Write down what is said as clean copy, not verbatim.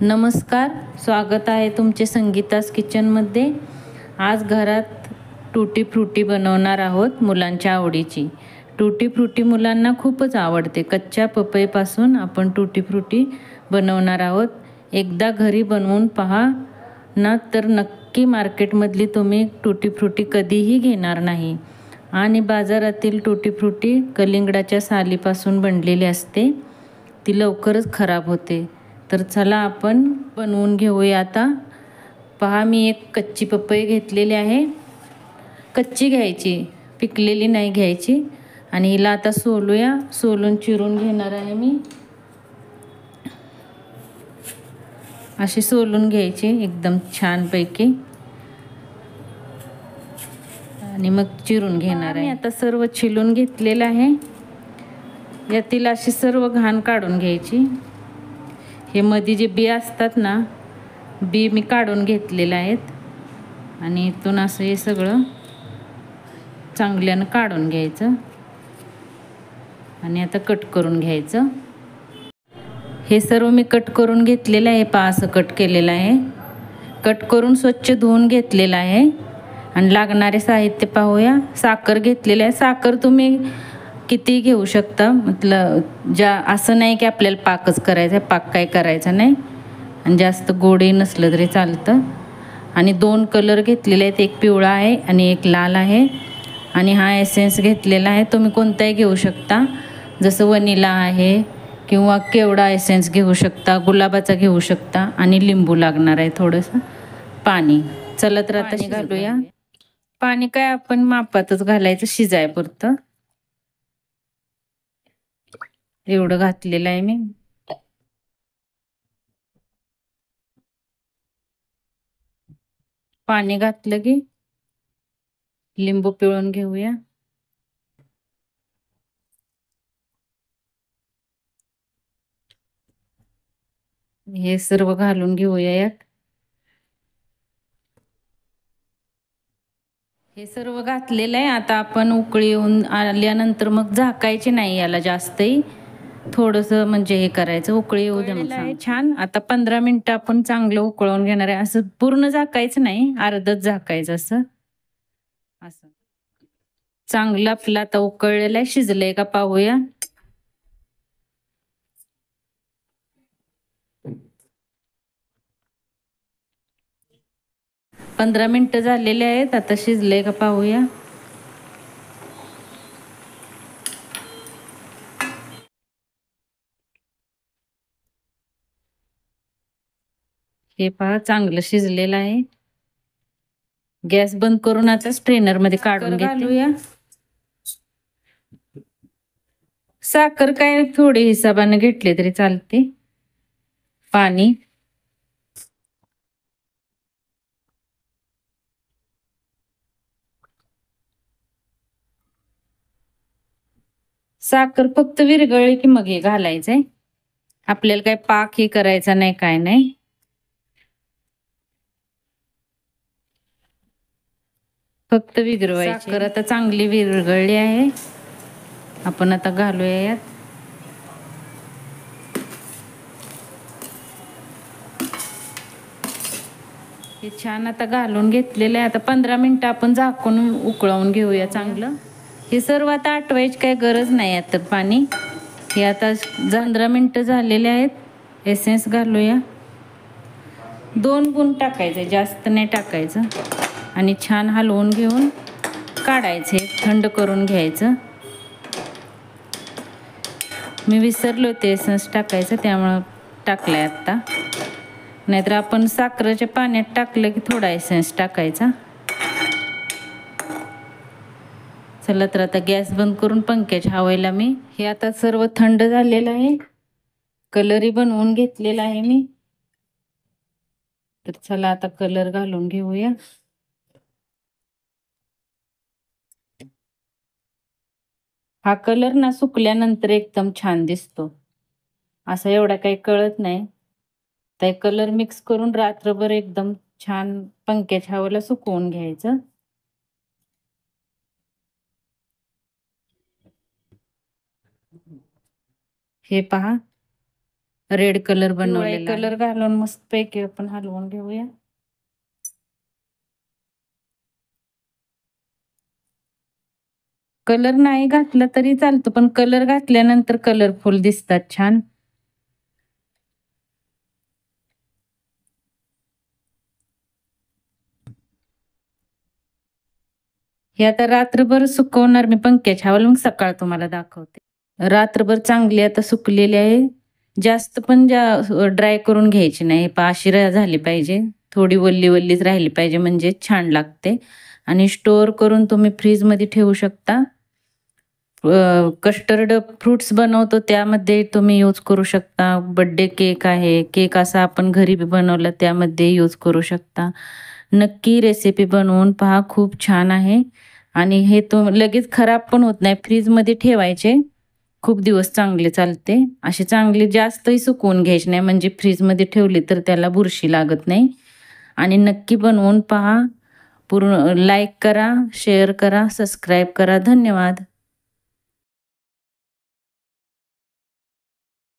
नमस्कार, स्वागत आहे तुमचे संगीतास किचनमध्ये। आज घरात टूटी फ्रूटी बनवणार आहोत मुलांच्या आवडीची। टूटी फ्रूटी मुलांना खूपच आवडते। कच्च्या पपईपासून आपण टूटी फ्रूटी बनवणार आहोत। एकदा घरी बनवून पहा ना, तर नक्की मार्केटमधली तुम्ही टूटी फ्रूटी कधीही घेणार नाही। आणि बाजारातील टूटी फ्रूटी कलिंगडाच्या सालीपासून बनलेली असते, ती लवकरच खराब होते। तर चला आपण बनवून घेऊया। आता पहा, मी एक कच्ची पपई घेतलेली आहे। कच्ची घ्यायची, पिकलेली नाही घ्यायची। आणि हिला आता सोलूया। सोलून चिरून घेणार आहे मी। अशी सोलून घ्यायची एकदम छानपैकी आणि मग चिरून घेणार आहे। आता सर्व छिलून घेतलेलं आहे। यातील अशी सर्व घाण काढून घ्यायची। हे मध्ये जे बी असतात ना, बी मी काढून घेतलेले आहेत। आणि इथून असं हे सगळं चांगल्यानं काढून घ्यायचं आणि आता कट करून घ्यायचं। हे सर्व मी कट करून घेतलेलं आहे। पहा, असं कट केलेलं आहे। कट करून स्वच्छ धुवून घेतलेलं आहे। आणि लागणारे साहित्य पाहूया। साखर घेतलेलं आहे। साखर तुम्ही किती घेऊ शकता, मतलब असं नाही की आपल्याला पाकच करायचा आहे, पाक काय करायचा नाही। आणि जास्त गोडही नसलं तरी चालतं। आणि 2 कलर घेतलेले आहेत, एक पिवळा आहे आणि एक लाल आहे। आणि हा एसेन्स घेतलेला आहे, तुम्ही कोणताही घेऊ शकता, जसं वनिला आहे किंवा केवडा एसेन्स घेऊ शकता, गुलाबाचा घेऊ शकता। आणि लिंबू लागणार आहे, थोडंसं पाणी। चला तर आता घालूया। पाणी काय आपण मापातच घालायचं, शिजायपुरतं। एवढं घातलेलं आहे मी। पाणी घातलं की लिंबू पिळून घेऊया। हे सर्व घालून घेऊया यात। हे सर्व घातलेलं आहे। आता आपण उकळी येऊन आल्यानंतर मग झाकायचे नाही याला जास्तही, थोडंसं म्हणजे हे करायचं, उकळी येऊ द्या मग छान। आता 15 मिनिटं आपण चांगलं उकळून घेणार आहे। असं पूर्ण झाकायचं नाही, अर्धच झाकायचं असं असं। चांगलं आपलं आता उकळलेलं आहे, शिजलंय का पाहूया। 15 मिनिटं झालेले आहेत। आता शिजलंय का पाहूया। हे पहा, चांगलं शिजलेलं आहे। गॅस बंद करून आता स्ट्रेनर मध्ये काढून घालूया। साखर काय थोडी हिसाबाने घेतली तरी चालते। पाणी साखर फक्त विरघळली की मग हे घालायचंय। आपल्याला काय पाक हे करायचा नाही, काय नाही। फक्त विरघळवायची। साखर आता चांगली विरघळली आहे। आपण आता घालूया यात। हे छान आता घालून घेतलेलं आहे। आता 15 मिनिटं आपण झाकून उकळवून घेऊया चांगलं। हे सर्व आता आटवायची काही गरज नाही आता पाणी। हे आता 15 मिनिटं झालेले आहेत। एसेन्स घालूया। 2 गुण टाकायचे, जास्त नाही टाकायचं। आणि छान हलवून घेऊन काढायचे, थंड करून घ्यायचं। मी विसरलो ते एसेन्स टाकायचं, त्यामुळं टाकलंय आता। नाहीतर आपण साखरेच्या पाण्यात टाकलं की थोडा एसेन्स टाकायचा। चला तर आता गॅस बंद करून पंख्याच्या हवेला मी हे आता सर्व थंड झालेलं आहे। कलरही बनवून घेतलेला आहे मी। तर चला आता कलर घालून घेऊया। हा कलर ना सुकल्यानंतर एकदम छान दिसतो, असं एवढा काही कळत नाही। तर कलर मिक्स करून रात्रभर एकदम छान पंख्याच्या हवेला सुकवून घ्यायचं। हे पहा, रेड कलर बनवलेला कलर घालून मस्त पैकी आपण हलवून घेऊया. कलर नाही घातला तरी चालतो, पण कलर घातल्यानंतर कलरफुल दिसतात छान. हे आता रात्रभर सुकवणार मी पंख्याच्या हवेला, मग सकाळ तुम्हाला दाखवते. रात्रभर चांगली आता सुकलेली आहे. जास्त पण ड्राय करून घ्यायची नाही, अशी झाली पाहिजे. थोडी वल्ली वल्लीच राहिली पाहिजे, म्हणजे छान लागते. आणि स्टोअर करून तुम्ही फ्रीजमध्ये ठेवू शकता. कस्टर्ड फ्रूट्स बनवतो त्यामध्ये तुम्ही यूज करू शकता. बर्थडे केक आहे, केक असा आपण घरी बनवला त्यामध्ये यूज करू शकता. नक्की रेसिपी बनवून पहा, खूप छान आहे. आणि हे लगेच खराब पण होत नाही. फ्रीजमध्ये ठेवायचे, खूप दिवस चांगले चालते. असे चांगले जास्तही सुकवून घ्यायचे नाही, म्हणजे फ्रीजमध्ये ठेवली तर त्याला बुरशी लागत नाही. आणि नक्की बनवून पहा. पूर्ण लाईक करा, शेअर करा, सबस्क्राईब करा. धन्यवाद.